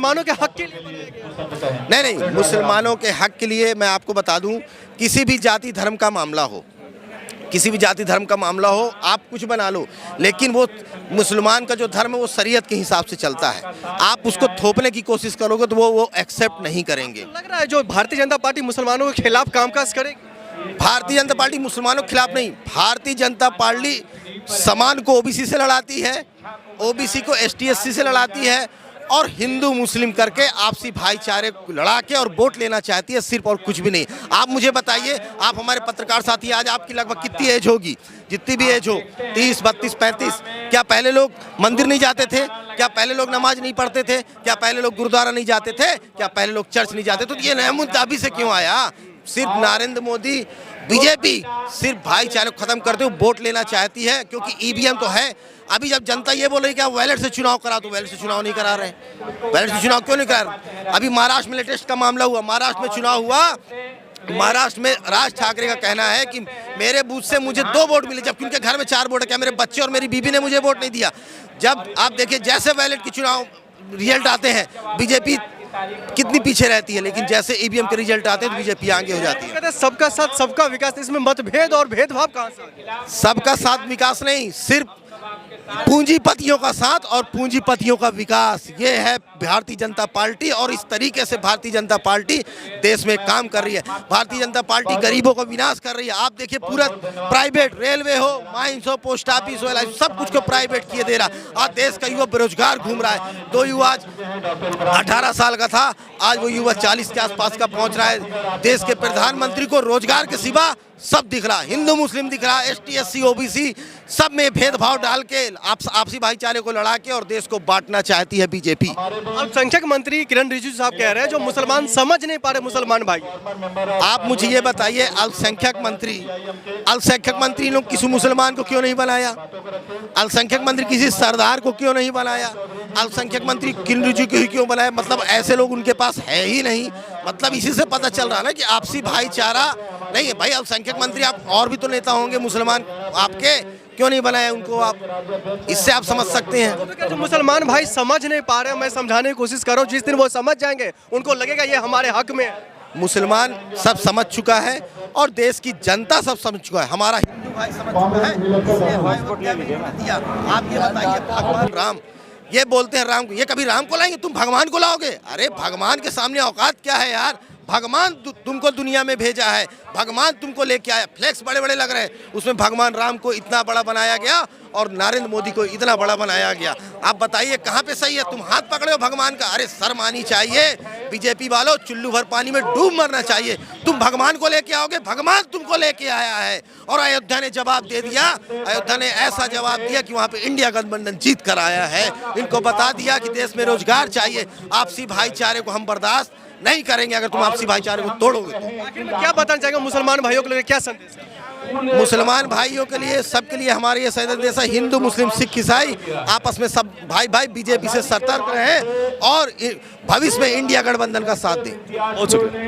मुसलमानों के हक के लिए बनाया गया। नहीं, मुसलमानों के हक के लिए मैं आपको बता दूं, किसी भी जाति धर्म का मामला हो, किसी भी जाति धर्म का मामला हो, आप कुछ बना लो, लेकिन वो मुसलमान का जो धर्म है वो शरीयत के हिसाब से चलता है। आप उसको थोपने की कोशिश करोगे तो वो एक्सेप्ट नहीं करेंगे। लग रहा है जो भारतीय जनता पार्टी मुसलमानों के खिलाफ कामकाज करेगी। भारतीय जनता पार्टी मुसलमानों के खिलाफ नहीं, भारतीय जनता पार्टी समान को ओबीसी से लड़ाती है, ओबीसी को एसटी/एससी से लड़ाती है और हिंदू मुस्लिम करके आपसी भाईचारे लड़ा के और वोट लेना चाहती है, सिर्फ और कुछ भी नहीं। आप मुझे बताइए, आप हमारे पत्रकार साथी, आज आपकी लगभग कितनी एज होगी? जितनी भी एज हो, 30, 32, 35, क्या पहले लोग मंदिर नहीं जाते थे? क्या पहले लोग नमाज नहीं पढ़ते थे? क्या पहले लोग गुरुद्वारा नहीं जाते थे? क्या पहले लोग चर्च नहीं जाते? तो ये नया मुद्दा अभी से क्यों आया? सिर्फ नरेंद्र मोदी, बीजेपी सिर्फ भाईचारे को खत्म करते हुए वोट लेना चाहती है, क्योंकि ईवीएम तो है। अभी जब जनता ये बोल रही है कि आप बैलेट से चुनाव करा, तो बैलेट से चुनाव नहीं करा रहे। बैलेट से चुनाव क्यों नहीं करा रहे? अभी महाराष्ट्र में लेटेस्ट का मामला हुआ, महाराष्ट्र में चुनाव हुआ, महाराष्ट्र में राज ठाकरे का कहना है कि मेरे बूथ से मुझे 2 वोट मिले, जबकि उनके घर में 4 वोट है। क्या मेरे बच्चे और मेरी बीबी ने मुझे वोट नहीं दिया? जब आप देखिए, जैसे बैलेट के चुनाव रिजल्ट आते हैं, बीजेपी कितनी पीछे रहती है, लेकिन जैसे ईवीएम के रिजल्ट आते हैं तो बीजेपी आगे हो जाती है। सबका साथ सबका विकास, इसमें मतभेद और भेदभाव कहाँ से आ गया? सबका साथ विकास नहीं, सिर्फ पूंजीपतियों का साथ और पूंजीपतियों का विकास, ये है भारतीय जनता पार्टी। और इस तरीके से भारतीय जनता पार्टी देश में काम कर रही है। भारतीय जनता पार्टी गरीबों का विनाश कर रही है। आप देखिए, पूरा प्राइवेट, रेलवे हो, माइंस हो, पोस्ट ऑफिस हो, सब कुछ को प्राइवेट किए दे रहा। आज देश का युवा बेरोजगार घूम रहा है। 2 युवा, आज 18 साल का था, आज वो युवा 40 के आसपास का पहुंच रहा है। देश के प्रधानमंत्री को रोजगार के सिवा सब दिख रहा, हिंदू मुस्लिम दिख रहा, एसटी/एससी ओबीसी सब में भेदभाव डाल के आपसी भाईचारे को लड़ा के और देश को बांटना चाहती है बीजेपी। अल्पसंख्यक मंत्री किरण रिजिजू साहब कह रहे हैं जो मुसलमान समझ नहीं पा रहे मुसलमान भाई। आप मुझे ये बताइए, अल्पसंख्यक मंत्री लोग किसी मुसलमान को क्यों नहीं बनाया? अल्पसंख्यक मंत्री किसी सरदार को क्यों नहीं बनाया? अल्पसंख्यक मंत्री किरण रिजिजू को ही क्यों बनाया? मतलब ऐसे लोग उनके पास है ही नहीं। मतलब इसी से पता चल रहा है ना कि आपसी भाईचारा नहीं है। भाई, अल्पसंख्यक मंत्री आप और भी तो नेता होंगे मुसलमान, आपके क्यों नहीं बनाया उनको? आप इससे आप समझ सकते हैं। जो मुसलमान भाई समझ नहीं पा रहे, मैं समझाने की कोशिश कर रहा हूँ, जिस दिन वो समझ जाएंगे उनको लगेगा ये हमारे हक में है। मुसलमान सब समझ चुका है और देश की जनता सब समझ चुका है। हमारा हिंदू भाई समझ चुका है। आप ये बताइए, भगवान राम, ये बोलते हैं राम को, ये कभी राम को लाएंगे? तुम भगवान को लाओगे? अरे भगवान के सामने औकात क्या है यार? भगवान तुमको दुनिया में भेजा है, भगवान तुमको लेके आया। फ्लेक्स बड़े बड़े लग रहे हैं, उसमें भगवान राम को इतना बड़ा बनाया गया और नरेंद्र मोदी को इतना बड़ा बनाया गया। आप बताइए कहाँ पे सही है? तुम हाथ पकड़े हो भगवान का? अरे शर्म आनी चाहिए बीजेपी वालों, चुल्लू भर पानी में डूब मरना चाहिए। तुम भगवान को लेके आओगे, भगवान तुमको लेके आया है। और अयोध्या ने जवाब दे दिया, अयोध्या ने ऐसा जवाब दिया कि वहाँ पे इंडिया गठबंधन जीत कर आया है। इनको बता दिया कि देश में रोजगार चाहिए, आपसी भाईचारे को हम बर्दाश्त नहीं करेंगे अगर तुम आपसी भाईचारे को तोड़ोगे तो। क्या बताना चाहेंगे मुसलमान भाइयों के लिए, क्या संदेश है? मुसलमान भाइयों के लिए, सबके लिए हमारे ये संदेश है, हिंदू मुस्लिम सिख ईसाई आपस में सब भाई भाई बीजेपी से सतर्क रहें और भविष्य में इंडिया गठबंधन का साथ दें। बहुत शुक्रिया।